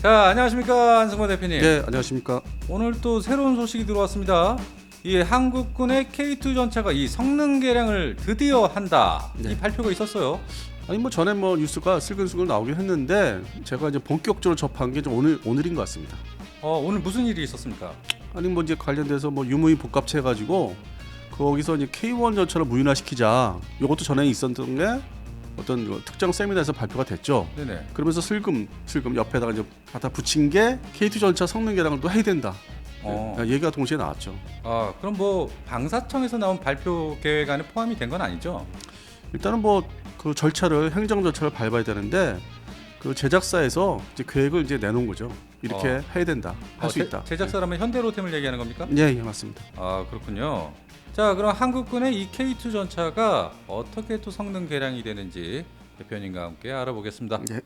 자, 안녕하십니까 한승권 대표님. 네, 안녕하십니까. 오늘 또 새로운 소식이 들어왔습니다. 이 한국군의 K2 전차가 이 성능 개량을 드디어 한다. 네. 이 발표가 있었어요. 아니 뭐 전에 뭐 뉴스가 슬근슬근 나오긴 했는데 제가 이제 본격적으로 접한 게 좀 오늘인 것 같습니다. 오늘 무슨 일이 있었습니까? 아니 뭐 이제 관련돼서 뭐 유무인 복합체 해가지고 거기서 이제 K1 전차를 무인화시키자. 이것도 전에 있었던 게 어떤 특정 세미나에서 발표가 됐죠. 네네. 그러면서 슬금 옆에다가 이제 갖다 붙인 게 K2 전차 성능 개량을 또 해야 된다. 얘기가 동시에 나왔죠. 그럼 뭐 방사청에서 나온 발표 계획 안에 포함이 된 건 아니죠? 일단은 뭐 그 절차를 행정 절차를 밟아야 되는데 그 제작사에서 이제 계획을 이제 내놓은 거죠. 이렇게 해야 된다, 할 수 있다. 제작사라면 현대로템을 얘기하는 겁니까? 예, 맞습니다. 그렇군요. 자, 그럼 한국군의 이 K2 전차가 어떻게 또 성능 개량이 되는지 대표님과 함께 알아보겠습니다. 예.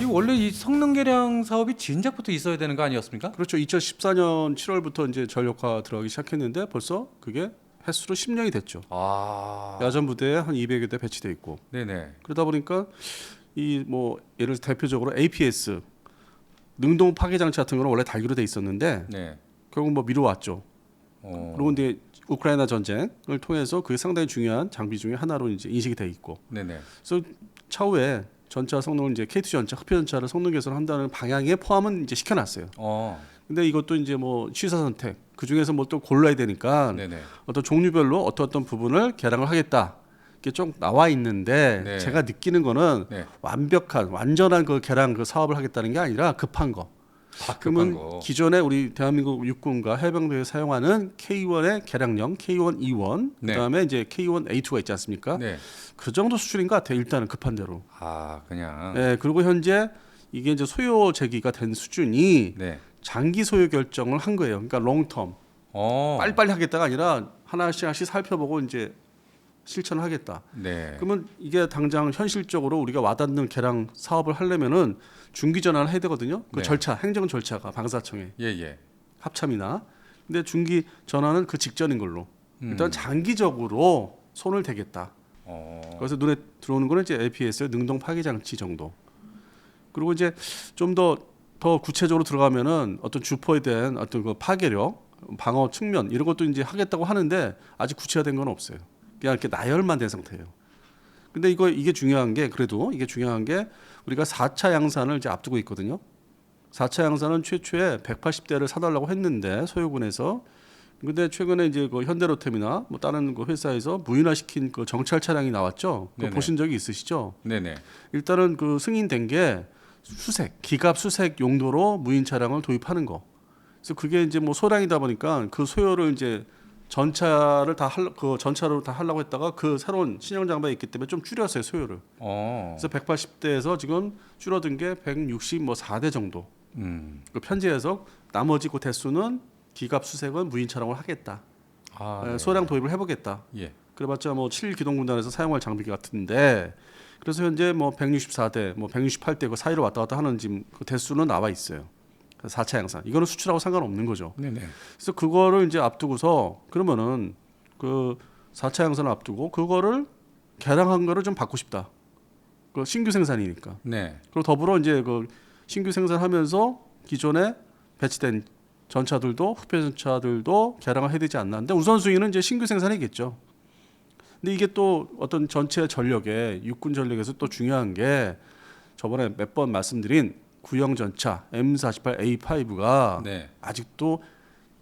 이 원래 이 성능 개량 사업이 진작부터 있어야 되는 거 아니었습니까? 그렇죠. 2014년 7월부터 이제 전력화 들어가기 시작했는데 벌써 그게 횟수로 10년이 됐죠. 야전 부대에 한 200여 대 배치돼 있고. 네네. 그러다 보니까 이 뭐 예를 들어 대표적으로 APS 능동 파괴 장치 같은 거는 원래 달기로 돼 있었는데 네. 결국 뭐 미뤄왔죠. 어, 그리고 이제 우크라이나 전쟁을 통해서 그게 상당히 중요한 장비 중에 하나로 이제 인식이 돼 있고. 네네. 그래서 차후에 전차 성능을 이제 K2 전차, 흡혈 전차를 성능 개선한다는 방향에 포함은 이제 시켜놨어요. 근데 이것도 이제 뭐 취사 선택 그 중에서 뭐 또 골라야 되니까 네네. 어떤 종류별로 어떤 부분을 개량을 하겠다. 이게 좀 나와 있는데 네. 제가 느끼는 거는 네. 완전한 그 개량 그 사업을 하겠다는 게 아니라 급한 거. 급한 그러면 거. 기존에 우리 대한민국 육군과 해병대에 사용하는 K1의 개량형 K1 E1 네. 그다음에 이제 K1 A2가 있지 않습니까? 네. 그 정도 수준인 것 같아요. 일단은 급한 대로. 그냥. 네, 그리고 현재 이게 이제 소요 제기가 된 수준이 네. 장기 소요 결정을 한 거예요. 그러니까 롱텀 빨리빨리 하겠다가 아니라 하나씩 살펴보고 이제 실천을 하겠다. 네. 그러면 이게 당장 현실적으로 우리가 와닿는 개량 사업을 하려면은 중기 전환을 해야 되거든요. 그 네. 절차, 행정 절차가 방사청에 예. 합참이나. 근데 중기 전환은 그 직전인 걸로. 일단 장기적으로 손을 대겠다. 그래서 눈에 들어오는 거는 이제 APS 능동 파괴 장치 정도. 그리고 이제 좀 더 구체적으로 들어가면은 어떤 주포에 대한 어떤 그 파괴력, 방어 측면 이런 것도 이제 하겠다고 하는데 아직 구체화된 건 없어요. 그냥 이렇게 나열만 된 상태예요. 근데 이게 중요한 게 그래도 이게 중요한 게 우리가 4차 양산을 이제 앞두고 있거든요. 4차 양산은 최초에 180대를 사달라고 했는데 소요군에서 근데 최근에 이제 그 현대로템이나 뭐 다른 그 회사에서 무인화시킨 그 정찰 차량이 나왔죠. 그거 네네. 보신 적이 있으시죠? 네네. 일단은 그 승인된 게 기갑 수색 용도로 무인 차량을 도입하는 거. 그래서 그게 이제 뭐 소량이다 보니까 그 소요를 이제 전차로 다 하려고 했다가 그 새로운 신형 장비가 있기 때문에 좀 줄였어요 소요를. 그래서 180대에서 지금 줄어든 게 164대 정도. 그 편제해서 나머지 그 대수는 기갑 수색은 무인 차량을 하겠다. 네. 소량 도입을 해보겠다. 예. 그래봤자 뭐 7기동군단에서 사용할 장비 같은데 그래서 현재 뭐 164대, 뭐 168대 그 사이로 왔다 갔다 하는 지금 그 대수는 나와 있어요. 4차 양산. 이거는 수출하고 상관없는 거죠. 네네. 그래서 그거를 이제 앞두고서 그러면은 그 4차 양산을 앞두고 그거를 개량한 거를 좀 받고 싶다. 그 신규 생산이니까. 네. 그리고 더불어 이제 그 신규 생산하면서 기존에 배치된 전차들도 흡혈 전차들도 개량을 해야 되지 않나. 근데 우선순위는 이제 신규 생산이겠죠. 근데 이게 또 어떤 전체 전력에 육군 전력에서 또 중요한 게 저번에 몇 번 말씀드린 구형 전차 M48A5가 네. 아직도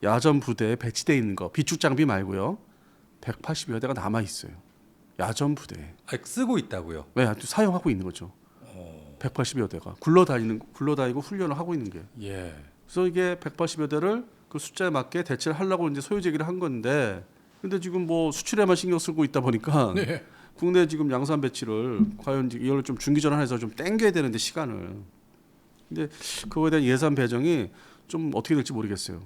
야전 부대에 배치돼 있는 거 비축 장비 말고요. 180여 대가 남아 있어요. 야전 부대에. 쓰고 있다고요? 네, 아주 사용하고 있는 거죠. 180여 대가 굴러다니고 훈련을 하고 있는 게. 예. 그래서 이게 180여 대를 그 숫자에 맞게 대체를 하려고 이제 소요 제기를 한 건데 근데 지금 뭐 수출에만 신경 쓰고 있다 보니까 네. 국내 지금 양산 배치를 과연 이걸 좀 중기 전환해서 좀 땡겨야 되는데 시간을. 근데 그거에 대한 예산 배정이 좀 어떻게 될지 모르겠어요.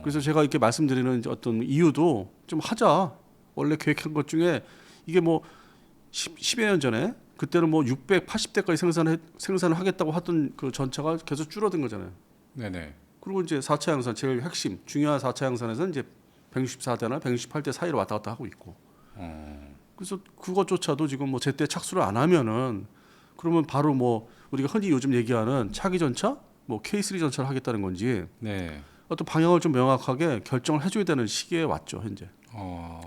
그래서 제가 이렇게 말씀드리는 어떤 이유도 좀 하자. 원래 계획한 것 중에 이게 뭐 10여 년 전에 그때는 뭐 680대까지 생산을 하겠다고 하던 그 전차가 계속 줄어든 거잖아요. 네네. 그리고 이제 4차 양산 제일 핵심 중요한 4차 양산에서는 이제 164대나 168대 사이로 왔다 갔다 하고 있고. 그래서 그것조차도 지금 뭐 제때 착수를 안 하면은 그러면 바로 뭐 우리가 흔히 요즘 얘기하는 차기 전차, 뭐 K3 전차를 하겠다는 건지 네. 어떤 방향을 좀 명확하게 결정을 해줘야 되는 시기에 왔죠 현재.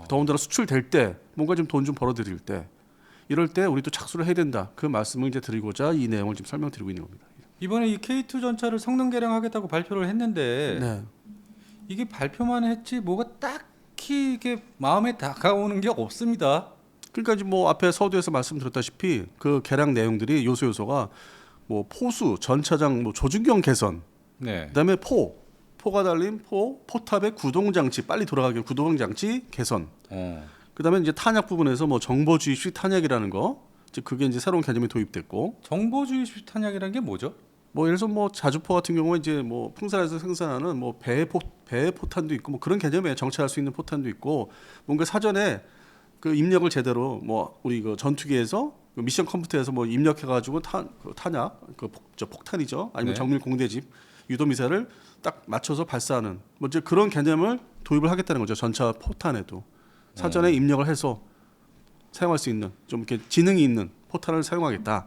더군다나 수출될 때 뭔가 좀 돈 좀 벌어들일 때 이럴 때 우리 또 착수를 해야 된다. 그 말씀을 이제 드리고자 이 내용을 지금 설명드리고 있는 겁니다. 이번에 이 K2 전차를 성능 개량하겠다고 발표를 했는데 네. 이게 발표만 했지 뭐가 딱히 이게 마음에 다가오는 게 없습니다. 그러니까 이제 뭐 앞에 서두에서 말씀드렸다시피 그 개량 내용들이 요소가 뭐 포수, 전차장, 뭐 조준경 개선, 네. 그다음에 포가 달린 포탑의 구동 장치 빨리 돌아가게 구동 장치 개선. 그다음에 이제 탄약 부분에서 뭐 정보주입식 탄약이라는 거, 이제 그게 이제 새로운 개념이 도입됐고. 정보주입식 탄약이라는 게 뭐죠? 뭐 예를 들어서 뭐 자주포 같은 경우에 이제 뭐 풍산에서 생산하는 뭐 배의 포탄도 있고 뭐 그런 개념에 정찰할 수 있는 포탄도 있고 뭔가 사전에 그 입력을 제대로 뭐 우리 그 전투기에서 그 미션 컴퓨터에서 뭐 입력해가지고 탄약 폭탄이죠 아니면 네. 정밀 공대집 유도 미사일을 딱 맞춰서 발사하는 뭐 이제 그런 개념을 도입을 하겠다는 거죠. 전차 포탄에도 사전에 입력을 해서 사용할 수 있는 좀 이렇게 지능이 있는 포탄을 사용하겠다.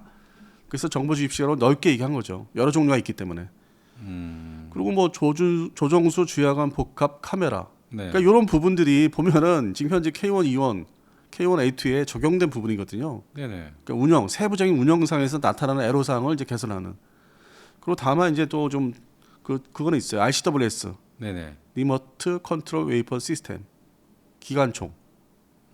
그래서 정보 주입식으로 넓게 얘기한 거죠. 여러 종류가 있기 때문에. 그리고 뭐 조정수 주야간 복합 카메라. 네. 그러니까 이런 부분들이 보면은 지금 현재 K1, E1, K1A2에 적용된 부분이거든요. 네네. 그러니까 세부적인 운영상에서 나타나는 애로사항을 이제 개선하는. 그리고 다만 이제 또 좀 그거는 있어요. RCWS, 네네. 리모트 컨트롤 웨이펀 시스템, 기관총.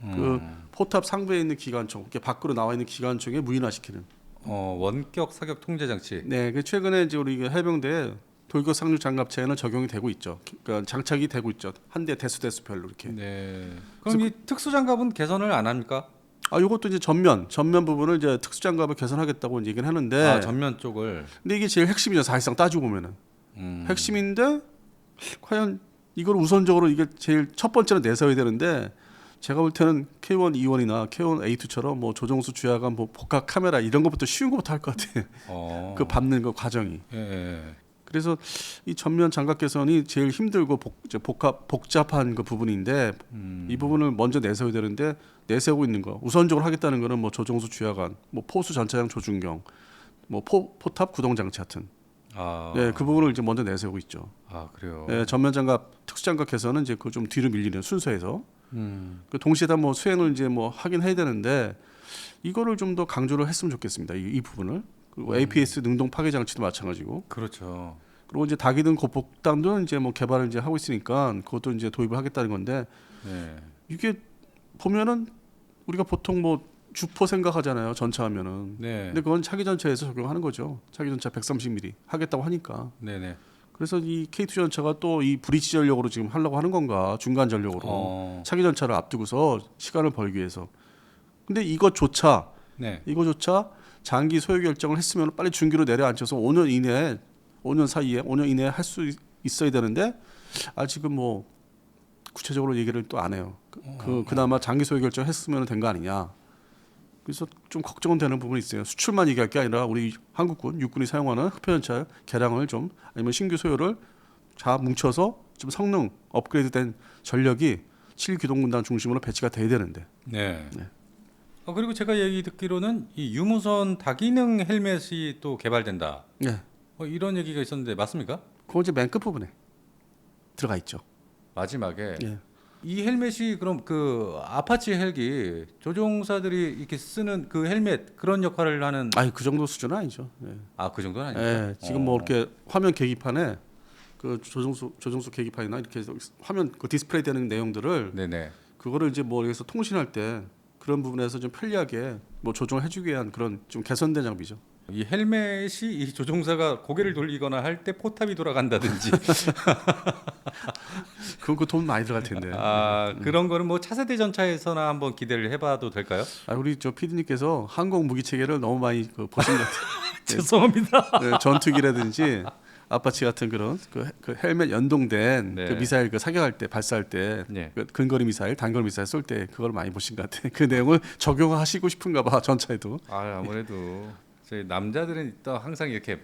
그 포탑 상부에 있는 기관총, 이렇게 밖으로 나와 있는 기관총에 무인화시키는. 원격 사격 통제 장치. 네, 그 최근에 이제 우리 해병대 돌격 상륙 장갑차에는 적용이 되고 있죠. 그러니까 장착이 되고 있죠. 한 대 대수별로 이렇게. 네. 그럼 이 특수 장갑은 개선을 안 합니까? 이것도 이제 전면 부분을 이제 특수 장갑을 개선하겠다고 얘기는 하는데. 전면 쪽을. 근데 이게 제일 핵심이죠. 사실상 따지고 보면은 핵심인데 과연 이걸 우선적으로 이게 제일 첫 번째로 내세워야 되는데. 제가 볼 때는 K1, E1이나 K1, A2처럼 뭐 조정수 주야간 뭐 복합 카메라 이런 것부터 쉬운 것부터 할 것 같아. 그 밟는 그 과정이. 예. 그래서 이 전면 장갑 개선이 제일 힘들고 복잡한 그 부분인데 이 부분을 먼저 내세워야 되는데 내세우고 있는 거 우선적으로 하겠다는 거는 뭐 조정수 주야간, 뭐 포수 전차장 조준경, 뭐 포탑 구동 장치 같은. 네, 그 부분을 이제 먼저 내세우고 있죠. 그래요. 네, 전면 장갑 특수 장갑 개선은 이제 그 좀 뒤로 밀리는 순서에서. 그 동시에 다 뭐 수행을 이제 뭐 하긴 해야 되는데 이거를 좀 더 강조를 했으면 좋겠습니다. 이 부분을. 그리고 APS 능동 파괴 장치도 마찬가지고. 그렇죠. 그리고 이제 다기능 고폭탄도 이제 뭐 개발을 이제 하고 있으니까 그것도 이제 도입을 하겠다는 건데. 네. 이게 보면은 우리가 보통 뭐 주포 생각하잖아요. 전차하면은. 네. 근데 그건 차기 전차에서 적용하는 거죠. 차기 전차 130mm 하겠다고 하니까. 네네. 그래서 이 K2 전차가 또 이 브릿지 전력으로 지금 하려고 하는 건가 중간 전력으로 차기 전차를 앞두고서 시간을 벌기 위해서. 근데 이것조차 장기 소요 결정을 했으면 빨리 중기로 내려앉혀서 5년 이내에 할 수 있어야 되는데 아직은 뭐 구체적으로 얘기를 또 안 해요. 그나마 장기 소요 결정했으면 된 거 아니냐. 그래서 좀 걱정은 되는 부분이 있어요. 수출만 얘기할 게 아니라 우리 한국군, 육군이 사용하는 흑표전차 개량을 좀 아니면 신규 소요를 다 뭉쳐서 좀 성능 업그레이드된 전력이 7기동군단 중심으로 배치가 돼야 되는데. 네. 그리고 제가 얘기 듣기로는 이 유무선 다기능 헬멧이 또 개발된다. 네. 이런 얘기가 있었는데 맞습니까? 그건 이제 맨 끝 부분에 들어가 있죠. 마지막에. 예. 이 헬멧이 그럼 그 아파치 헬기 조종사들이 이렇게 쓰는 그 헬멧 그런 역할을 하는. 그 정도 수준은 아니죠. 예. 그 정도는 아니죠. 예. 지금 뭐 이렇게 화면 계기판에 그 조종수 계기판이나 이렇게 화면 그 디스플레이 되는 내용들을 네네. 그거를 이제 뭐 여기서 통신할 때 그런 부분에서 좀 편리하게 뭐 조정을 해주기 위한 그런 좀 개선된 장비죠. 이 헬멧이 이 조종사가 고개를 돌리거나 할 때 포탑이 돌아간다든지. 그건 그 돈 많이 들어갈 텐데. 그런 거는 뭐 차세대 전차에서나 한번 기대를 해봐도 될까요? 우리 저 PD님께서 항공 무기 체계를 너무 많이 보신 것 같아요. 죄송합니다. 네, 전투기라든지 아파치 같은 그런 그 헬멧 연동된 그 미사일 그 사격할 때 발사할 때 그 근거리 미사일, 단거리 미사일 쏠 때 그걸 많이 보신 것 같아요. 그 내용을 적용하시고 싶은가 봐 전차에도. 아무래도 저희 남자들은 또 항상 이렇게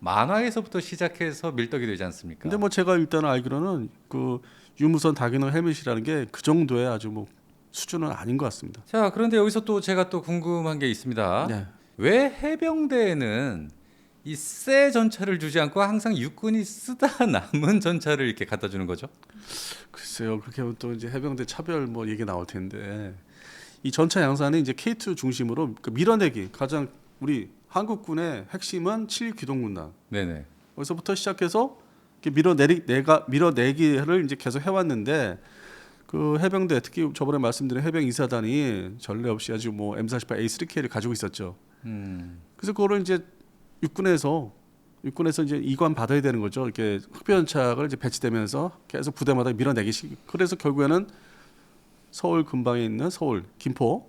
만화에서부터 시작해서 밀떡이 되지 않습니까? 근데 뭐 제가 일단 알기로는 그 유무선 다기능 헬멧이라는 게 그 정도의 아주 뭐 수준은 아닌 것 같습니다. 자, 그런데 여기서 또 제가 또 궁금한 게 있습니다. 네. 왜 해병대에는 이 새 전차를 주지 않고 항상 육군이 쓰다 남은 전차를 이렇게 갖다 주는 거죠? 글쎄요. 그렇게 하면 또 이제 해병대 차별 뭐 얘기 나올 텐데 이 전차 양산이 이제 K2 중심으로 그 밀어내기 가장 우리 한국군의 핵심은 7기동군단. 네네. 거기서부터 시작해서 이렇게 밀어내기를 이제 계속 해왔는데 그 해병대 특히 저번에 말씀드린 해병 이사단이 전례 없이 아주 뭐 M48A3K를 가지고 있었죠. 그래서 그거를 이제 육군에서 이제 이관 받아야 되는 거죠. 이렇게 흑표전차가 이제 배치되면서 계속 부대마다 밀어내기식. 그래서 결국에는 서울 근방에 있는 서울 김포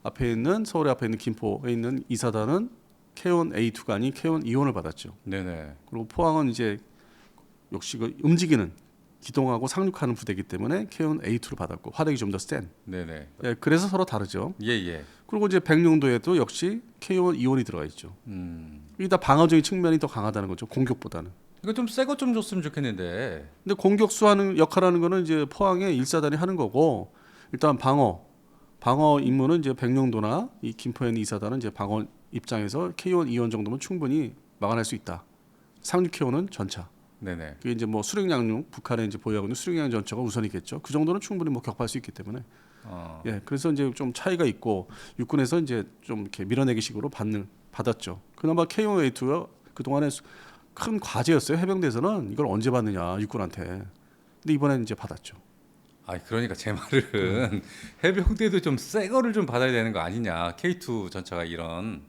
앞에 있는 서울에 앞에 있는 김포에 있는 이사단은 K1 A2가 아닌 K1 E1을 받았죠. 네네. 그리고 포항은 이제 역시 그 움직이는 기동하고 상륙하는 부대이기 때문에 K1 A2를 받았고 화력이 좀 더 센. 네네. 예, 그래서 서로 다르죠. 예예. 그리고 이제 백령도에도 역시 K1 E1이 들어가 있죠. 이게 다 방어적인 측면이 더 강하다는 거죠. 공격보다는. 이거 좀 새 것 좀 줬으면 좋겠는데. 근데 공격수하는 역할하는 거는 이제 포항의 일사단이 하는 거고 일단 방어 임무는 이제 백령도나 이 김포에 있는 이사단은 이제 방어 입장에서 K1 E1 정도면 충분히 막아낼 수 있다. 상륙해오는 전차. 네네. 그게 이제 뭐 수륙양용 북한에 이제 보유하고 있는 수륙양 전차가 우선이겠죠. 그 정도는 충분히 뭐 격파할 수 있기 때문에. 예, 그래서 이제 좀 차이가 있고 육군에서 이제 좀 이렇게 밀어내기식으로 받았죠. 그나마 K1A2가 그 동안에 큰 과제였어요. 해병대에서는 이걸 언제 받느냐 육군한테. 근데 이번에는 이제 받았죠. 아, 그러니까 제 말은 해병대도 좀 새 거를 좀 받아야 되는 거 아니냐. K2 전차가 이런.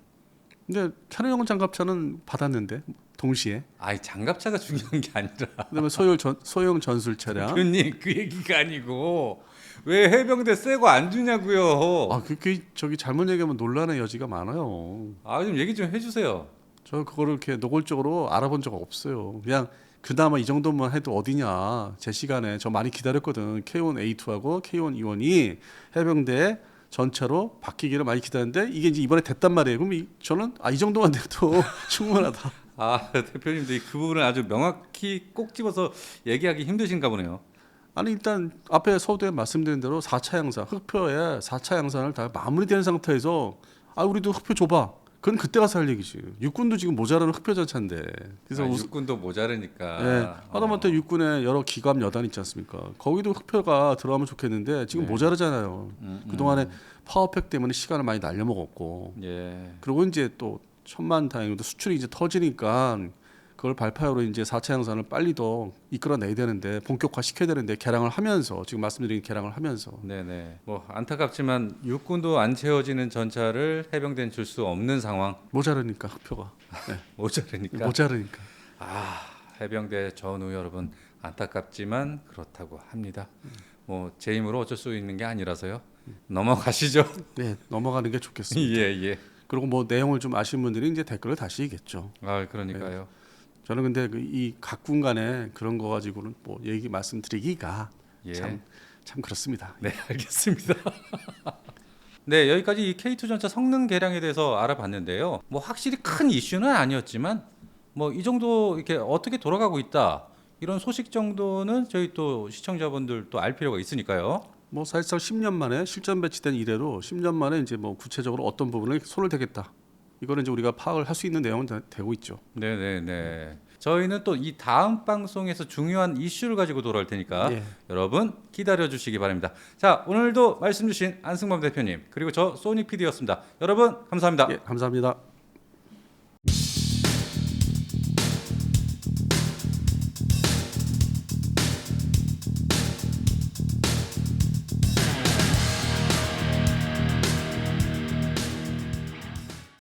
근데 차량용 장갑차는 받았는데 동시에. 아이, 장갑차가 중요한 게 아니라. 그다음에 소형 전술 차량. 대표님, 그 얘기가 아니고 왜 해병대 새 거 안 주냐고요. 아, 그게 저기 잘못 얘기하면 논란의 여지가 많아요. 아, 좀 얘기 좀 해주세요. 저 그거를 이렇게 노골적으로 알아본 적 없어요. 그냥 그나마 이 정도만 해도 어디냐. 제 시간에 저 많이 기다렸거든. K1 A2하고 K1 E1이 해병대 전차로 바뀌기를 많이 기다렸는데 이게 이제 이번에 됐단 말이에요. 그럼 저는 이 정도만 돼도 충분하다. 아, 대표님도 그 부분을 아주 명확히 꼭 집어서 얘기하기 힘드신가 보네요. 아니 일단 앞에 서두에 말씀드린 대로 4차 양산 흑표에 4차 양산을 다 마무리된 상태에서 우리도 흑표 줘봐. 그건 그때 가서 할 얘기지. 육군도 지금 모자라는 흑표 전차인데. 그래서 육군도 모자르니까. 예, 하다못해 육군에 여러 기관 여단 있지 않습니까? 거기도 흑표가 들어가면 좋겠는데 지금 네. 모자르잖아요. 그동안에 파워팩 때문에 시간을 많이 날려먹었고. 예. 그리고 이제 또 천만다행히도 수출이 이제 터지니까 그걸 발파로 이제 4차 양산을 빨리 더 이끌어내야 되는데 본격화 시켜야 되는데 개량을 하면서 지금 말씀드린 개량을 하면서 네네. 뭐 안타깝지만 육군도 안 채워지는 전차를 해병대는 줄 수 없는 상황. 모자르니까 흑표가. 네. 모자르니까. 모자르니까. 아, 해병대 전우 여러분, 안타깝지만 그렇다고 합니다. 뭐 제 힘으로 어쩔 수 있는 게 아니라서요. 넘어가시죠. 네, 넘어가는 게 좋겠습니다. 예, 예. 그리고 뭐 내용을 좀 아시는 분들이 이제 댓글을 다시겠죠. 아, 그러니까요. 저는 근데 이 각군 간에 그런 거 가지고는 뭐 얘기 말씀드리기가 예. 참 그렇습니다. 네, 알겠습니다. 네, 여기까지 이 K2 전차 성능 개량에 대해서 알아봤는데요. 뭐 확실히 큰 이슈는 아니었지만 뭐 이 정도 이렇게 어떻게 돌아가고 있다, 이런 소식 정도는 저희 또 시청자분들 또 알 필요가 있으니까요. 뭐 사실상 10년 만에 실전 배치된 이래로 10년 만에 이제 뭐 구체적으로 어떤 부분에 손을 대겠다. 이거는 이제 우리가 파악을 할 수 있는 내용은 되고 있죠. 네네네. 저희는 또 이 다음 방송에서 중요한 이슈를 가지고 돌아올 테니까 예. 여러분 기다려 주시기 바랍니다. 자, 오늘도 말씀 주신 안승범 대표님, 그리고 저 소닉 PD였습니다. 여러분 감사합니다. 예, 감사합니다.